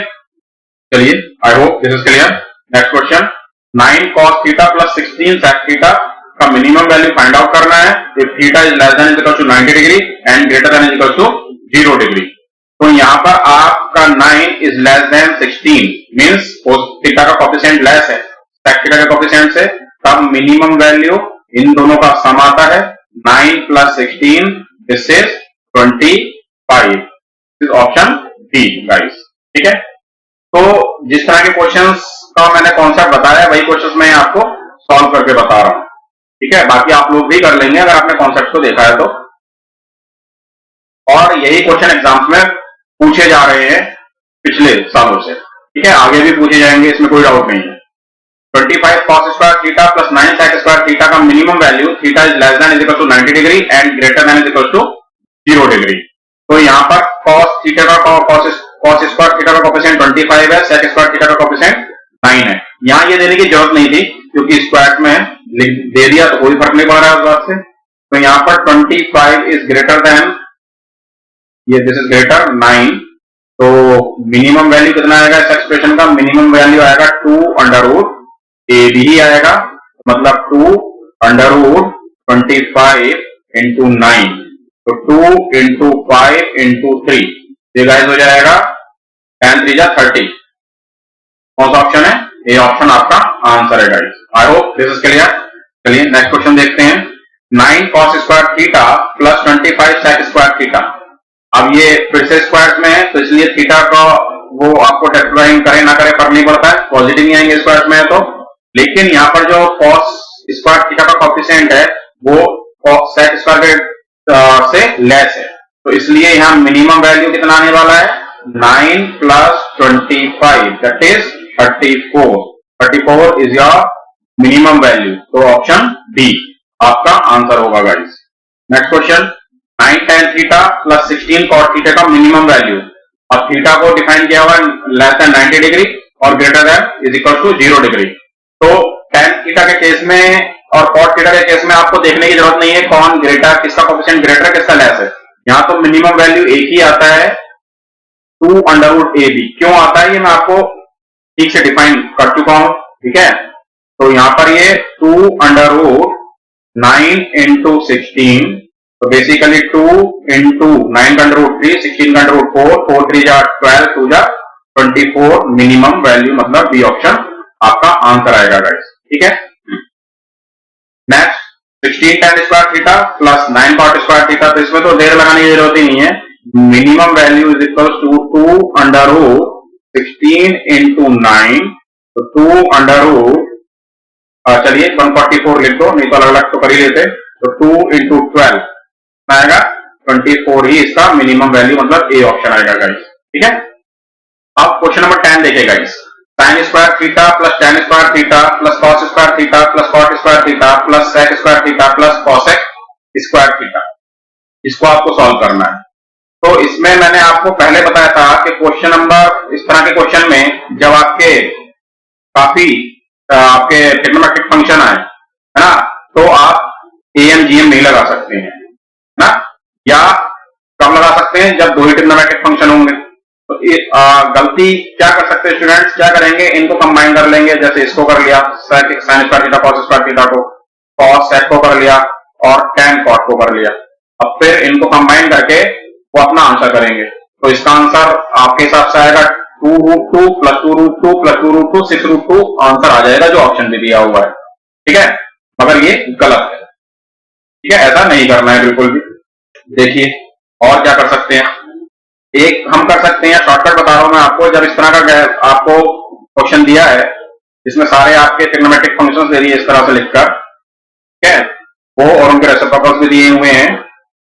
चलिए I hope this is clear. Next question, 9 cos theta plus 16 sec theta का मिनिमम वैल्यू फाइंड आउट करना है if theta is less than equal to 90 degree and greater than equal to 0 degree. तो यहां पर आपका 9 is less than 16 means theta का coefficient less है sec theta के कोएफिशिएंट से, तब मिनिमम वैल्यू इन दोनों का सम आता है 9 plus 16, this is 25, this option D guys. ठीक है, तो जिस तरह के क्वेश्चंस का मैंने कॉन्सेप्ट बताया वही क्वेश्चंस मैं आपको सॉल्व करके बता रहा हूं। ठीक है, बाकी आप लोग भी कर लेंगे अगर आपने कॉन्सेप्ट को देखा है तो, और यही क्वेश्चन एग्जाम्स में पूछे जा रहे हैं पिछले सालों से। ठीक है, आगे भी पूछे जाएंगे, इसमें कोई डाउट नहीं है। 25 cos square theta plus 9 sec square theta का minimum value theta is less than is equal to 90 degree and greater than is equal to 0 degree. तो यहां पर cos थीटा का cos स्क्वायर थीटा का कोएफिशिएंट 25 है, sec square theta का coefficient 9 है। यहां ये देने की जरूरत नहीं थी क्योंकि स्क्वायर में दे दिया तो कोई फर्क नहीं पड़ रहा है उस बात से। तो यहां पर 25 इज ग्रेटर देन, ये दिस इज ग्रेटर 9, तो मिनिमम वैल्यू कितना आएगा इस एक्सप्रेशन का, मिनिमम वैल्यू आएगा 2 अंडर रूट ए भी आएगा, मतलब 2 अंडर रूट 25 इंटू 9, तो 2 इंटू 5 इंटू 3, ये गाइस हो जाएगा 10 3 जा 30। कौन सा ऑप्शन है, ये ऑप्शन आपका आंसर है guys. I hope this is clear. चलिए नेक्स्ट क्वेश्चन देखते हैं, 9 cos square theta plus 25 sec square theta. अब ये फिर से स्क्वायर में है तो इसलिए थीटा का वो आपको टेक्टराइन करे ना करे फर्क नहीं पड़ता है, पॉजिटिव नहीं आएंगे स्क्वायर में है तो, लेकिन यहाँ पर जो cos स्क्वायर थीटा का कोएफिशिएंट है वो sec स्क्वायर से लेस है, तो इसलिए यहाँ मिनिमम वैल्यू कितना आने वाला है 9 plus 25 that is 34, 34 is your minimum value, तो ऑप्शन डी आपका आंसर होगा guys. Next question, 9 tan theta plus 16 cot theta का मिनिमम वैल्यू, अब थीटा को डिफाइन किया हुआ लेस देन 90 डिग्री और greater than is equal to 0 degree. तो tan थीटा के केस में और cot थीटा के केस में आपको देखने की जरूरत नहीं है कौन ग्रेटर, किसका कोएफिशिएंट ग्रेटर किसका लेस है। यहां तो मिनिमम वैल्यू एक ही आता है 2 अंडर रूट ए बी। क्यों आता है ये मैं आपको ठीक से डिफाइन कर चुका हूं। ठीक है, तो यहां पर ये 2 अंडर रूट 9 इंटू 16, तो बेसिकली 2 इंटू 9 का अंडर रूट 3, 16 का अंडर रूट 4, 4 3 जा 12, 2 जा 24, मिनिमम वैल्यू मतलब बी ऑप्शन आपका आंसर आएगा गाइस। ठीक है, next 16 tan square theta plus 9 cot square theta, तो इसमें तो देर लगाने की जरूरत ही नहीं है, minimum value is equal to 2 under root 16 into 9, तो 2 अंडर रूट, चलिए 144 लिख दो, नहीं तो अलग अलग तो कर ही लेते, तो 2 इंटू 12 आएगा 24 ही इसका मिनिमम वैल्यू मतलब ए ऑप्शन आएगा गाइस। ठीक है, अब क्वेश्चन नंबर 10 देखिए guys, sin square theta plus tan square theta plus cos square theta plus cot square theta plus sec square theta plus cosec square theta, इसको आपको solve करना है। तो इसमें मैंने आपको पहले बताया था कि क्वेश्चन नंबर, इस तरह के क्वेश्चन में जब आपके काफी आपके ट्रिग्नोमेट्रिक फंक्शन आए है ना, तो आप एम जीएम नहीं लगा सकते हैं ना, या कब लगा सकते हैं जब दो ही ट्रिग्नोमेट्रिक फंक्शन होंगे। तो गलती क्या कर सकते हैं स्टूडेंट्स, क्या करेंगे, इनको कंबाइन कर लेंगे, जैसे इसको कर लिया sin square theta cos square theta को, cos sec को कर लिया और tan cot को कर लिया। अब फिर इनको कंबाइन करके वो अपना आंसर करेंगे, तो इसका आंसर आपके हिसाब से आएगा 2 root 2 plus 2 root 2 plus 2 root 2 6 root 2 answer आ जाएगा जो ऑप्शन में दिया हुआ है। ठीक है, मगर ये गलत है। ठीक है, ऐसा नहीं करना है बिल्कुल भी। देखिए और क्या कर सकते हैं, एक हम कर सकते हैं, शॉर्टकट बता रहा हूं मैं आपको, जब इस तरह का आपको क्वेश्चन दिया है जिसमें सारे आपके ट्रिग्नोमेट्रिक फंक्शंस दे दिए इस तरह से लिखकर, ठीक है, वो और उनके रेसिप्रोकल्स भी दिए हुए हैं,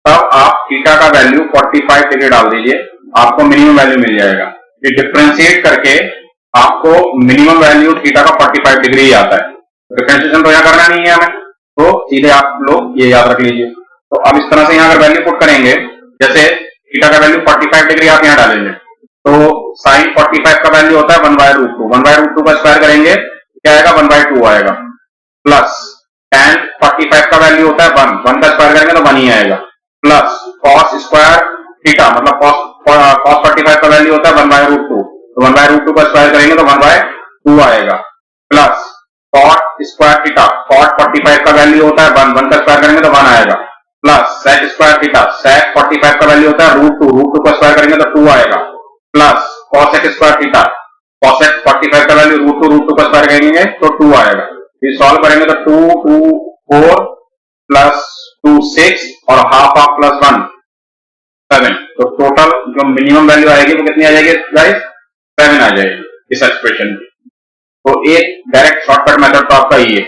तब आप थीटा का वैल्यू 45 डिग्री डाल दीजिए, आपको मिनिमम वैल्यू मिल जाएगा। ये डिफरेंशिएट करके आपको मिनिमम वैल्यू थीटा का 45 डिग्री ही आता है। डिफरेंशिएशन तो यहाँ करना नहीं है हमें, तो सीधे आप लोग ये याद रख लीजिए। तो अब इस तरह से यहाँ अगर वैल्यू पुट करेंगे, जैसे थीटा का वैल्यू 45 डिग्री आप यहाँ डालेंगे, तो साइन 45 का वैल्यू होता है 1/√2। 1/√2 का स्क्वायर करेंगे क्या आएगा, 1/2 आएगा, प्लस tan 45 का वैल्यू होता है 1, 1 का स्क्वायर करेंगे तो 1 ही आएगा, प्लस cos स्क्वायर थीटा मतलब cos 45 का वैल्यू होता है 1/√2, तो 1/√2 का स्क्वायर करेंगे तो 1/2 आएगा, plus cot square theta, cot 45 का वैल्यू होता है 1, 1 का स्क्वायर करेंगे तो 1 आएगा, plus sec square theta, sec 45 का वैल्यू होता है √2, √2 का स्क्वायर करेंगे तो 2 आएगा, plus cosec square theta, cosec 45 का वैल्यू √2 का स्क्वायर करेंगे तो 2 आएगा। ये सॉल्व करेंगे तो 2 2 4 प्लस 2 6 और हाफ हाफ प्लस 1 7, तो टोटल जो मिनिमम वैल्यू आएगी वो कितनी आ जाएगी गाइस, 7 आ जाएगी इस एक्सप्रेशन की। तो एक डायरेक्ट शॉर्टकट मेथड तो आपका ये है,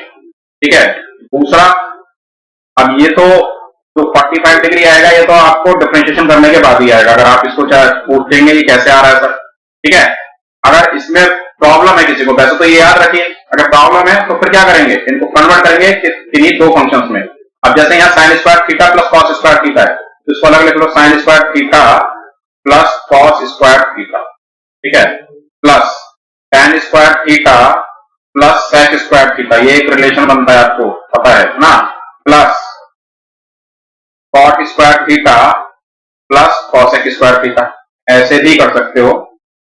ठीक है। दूसरा, अब ये तो जो 45 डिग्री आएगा ये तो आपको डिफरेंशिएशन करने के बाद ही आएगा, अगर आप इसको पूछेंगे कि कैसे आ रहा है सर, ठीक है। अगर इसमें प्रॉब्लम है किसी को, वैसे तो ये याद रखिए, अगर प्रॉब्लम है तो फिर क्या करेंगे, इनको कन्वर्ट करेंगे किन्हीं दो फंक्शंस में। अब जैसे यहाँ sine square theta plus cos square theta है, तो इसको अलग लिख लो, sine square theta plus cos square theta, ठीक है, plus tan square theta plus sec square theta, ये एक रिलेशन बनता है आपको पता है ना, plus cot square theta plus cosec square theta, ऐसे भी कर सकते हो।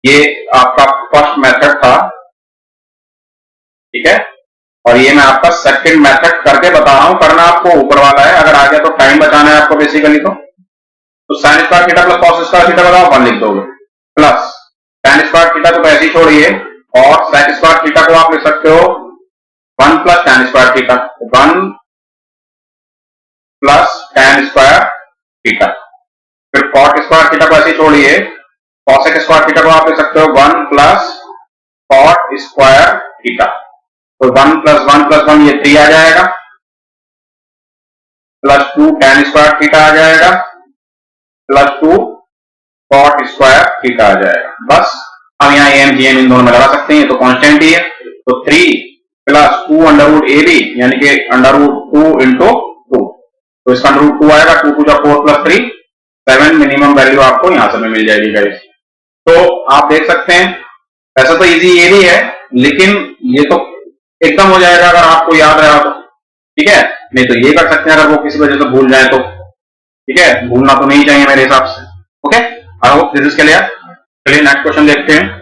ये आपका फर्स्ट मेथड था, ठीक है, और ये मैं आपका सेकंड मेथड करके बता रहा हूं, करना आपको ऊपर वाला है, अगर आ गया तो टाइम बचाना है आपको बेसिकली। तो sign square theta plus cos square theta बताओ, 1 लिख दोगे, प्लस tan स्क्वायर थीटा को ऐसे ही छोड़िए और सेक स्क्वायर थीटा को आप लिख सकते हो 1 plus tan square theta, 1 plus tan square theta, फिर cot स्क्वायर थीटा को ऐसे ही छोड़िए, cosec स्क्वायर थीटा को आप लिख सकते हो 1 प्लस cot स्क्वायर थीटा, तो 1 प्लस 1 प्लस 1 ये 3 आ जाएगा, प्लस 2 tan स्क्वायर थीटा आ जाएगा, प्लस 2 cot स्क्वायर थीटा आ जाएगा। बस हम यहाँ am gm इन दोनों में लगा सकते हैं, तो कांस्टेंट ही है, तो 3 प्लस 2 अंडर ab यानी कि अंडर 2 इंटू 2, तो इसका अंडर 2 आएगा, 2 2 4 प्लस 3 7 मिनिमम वैल्यू आपको यहां से मिल जाएगी गाइस। तो आप देख सकते हैं, ऐसा तो इजी ये भी है, लेकिन ये तो एकदम हो जाएगा अगर आपको याद रहा तो, ठीक है, नहीं तो ये कर सकते हैं अगर वो किसी वजह से भूल जाए तो, ठीक है, भूलना तो नहीं चाहिए मेरे हिसाब से। Okay, I hope this is clear. चलिए नेक्स्ट क्वेश्चन देखते हैं।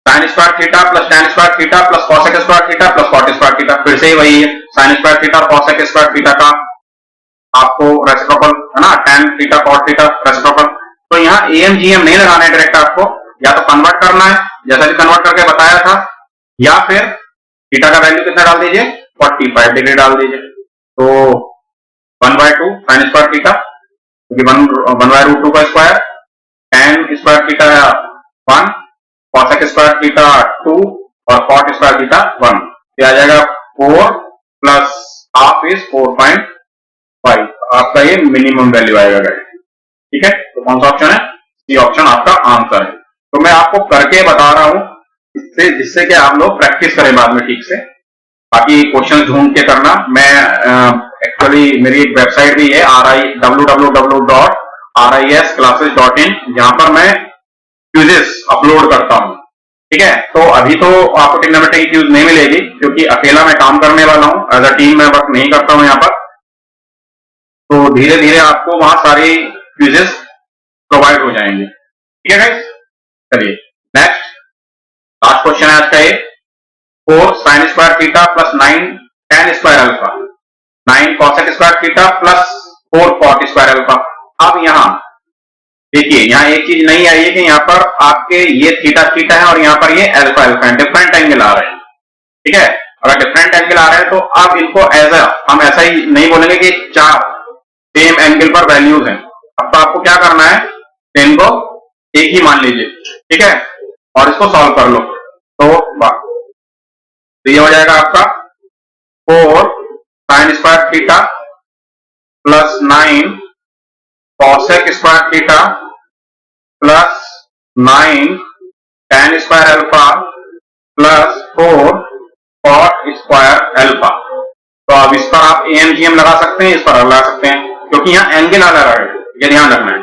Sign square theta plus tan square theta plus cosec square theta plus cot square theta, फिर से ही वही है, साइन स्क्वायर थीटा और cosec स्क्वायर थीटा का आपको रेसिप्रोकल है ना, tan theta cot theta reciprocal. तो यहाँ am gm नहीं लगाना है डायरेक्ट, आपको या तो कन्वर्ट करना है जैसा कि कन्वर्ट करके बताया था, या फिर थीटा का वैल्यू कितना डाल दीजिए, 45 डिग्री डाल दीजिए, तो 1/2 साइन स्क्वायर थीटा, क्योंकि 1/√2 का square, tan square theta 1, cosec square theta 2 और cot स्क्वायर थीटा 1, ये आ जाएगा 4 प्लस हाफ इज 4.5, आपका ये मिनिमम वैल्यू आएगा गाइस, ठीक है। तो कौन सा ऑप्शन है, सी ऑप्शन आपका आंसर है। तो मैं आपको करके बता रहा हूं इससे, जिससे कि आप लोग प्रैक्टिस करें बाद में ठीक से, बाकी क्वेश्चन ढूंढ के करना। मैं एक्चुअली मेरी एक वेबसाइट भी है www.risclasses.in, जहां पर मैं क्विज़ेस अपलोड करता हूं, ठीक है। तो अभी तो आपको ट्रिग्नोमेट्री की क्यूज नहीं मिलेगी, क्योंकि अकेला मैं काम करने वाला हूं, एज अ टीम मैं वर्क नहीं करता हूं यहाँ पर, तो धीरे धीरे आपको वहां सारी क्विज़ेस प्रोवाइड हो जाएंगे, ठीक है गाइस। चलिए नेक्स्ट लास्ट क्वेश्चन है आज का ये, 4 sign square theta plus 9 tan square alpha, 9 cosec square theta plus 4 cot square alpha. अब यहाँ देखिए, यहाँ एक चीज नहीं आई है कि यहाँ पर आपके ये थीटा थीटा है और यहाँ पर ये अल्फा अल्फा है, डिफरेंट एंगल आ रहे हैं, ठीक है। अगर डिफरेंट एंगल आ रहे हैं तो अब इनको हम ऐसा ही नहीं बोलेंगे कि 4 सेम एंगल पर वैल्यूज हैं। अब तो आपको क्या करना है, इनको एक ही मान लीजिए, ठीक है, और इसको सॉल्व कर लो, तो ये हो जाएगा आपका 4 sign square theta plus 9 cosec square theta plus 9 tan square alpha plus 4 cot square alpha. तो अब इस पर आप AMGM लगा सकते हैं, इस पर लगा सकते हैं, क्योंकि यहाँ एंगल अलग अलग है, ये ध्यान रखना है।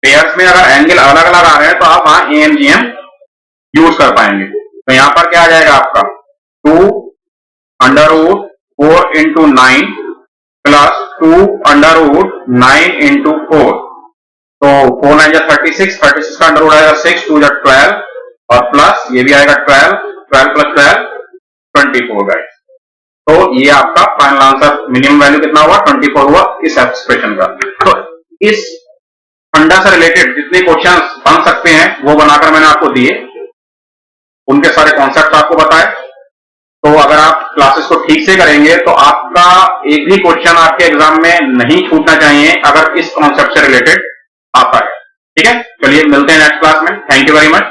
पेयर्स में अगर एंगल अलग अलग आ रहे हैं तो आप वहां AMGM यूज कर पाएंगे। तो यहां पर क्या आ जाएगा आपका 2√4 इंटू 9 प्लस 2√9 इंटू 4। तो 4 9 जा 36, 36 का अंडर रूट आएगा 6, 2 जा 12 और प्लस ये भी आएगा 12, 12 प्लस 12 24 गाइस। तो ये आपका फाइनल आंसर मिनिमम वैल्यू कितना हुआ 24 हुआ इस एक्सप्रेशन का। तो इस फंडा से रिलेटेड जितने क्वेश्चंस बन सकते हैं वो बनाकर मैंने आपको दिए, उनके सारे कॉन्सेप्ट आपको बताए। तो अगर आप क्लासेस को ठीक से करेंगे तो आपका एक भी क्वेश्चन आपके एग्जाम में नहीं छूटना चाहिए अगर इस कॉन्सेप्ट से रिलेटेड आता है। ठीक है, चलिए मिलते हैं नेक्स्ट क्लास में। Thank you very much.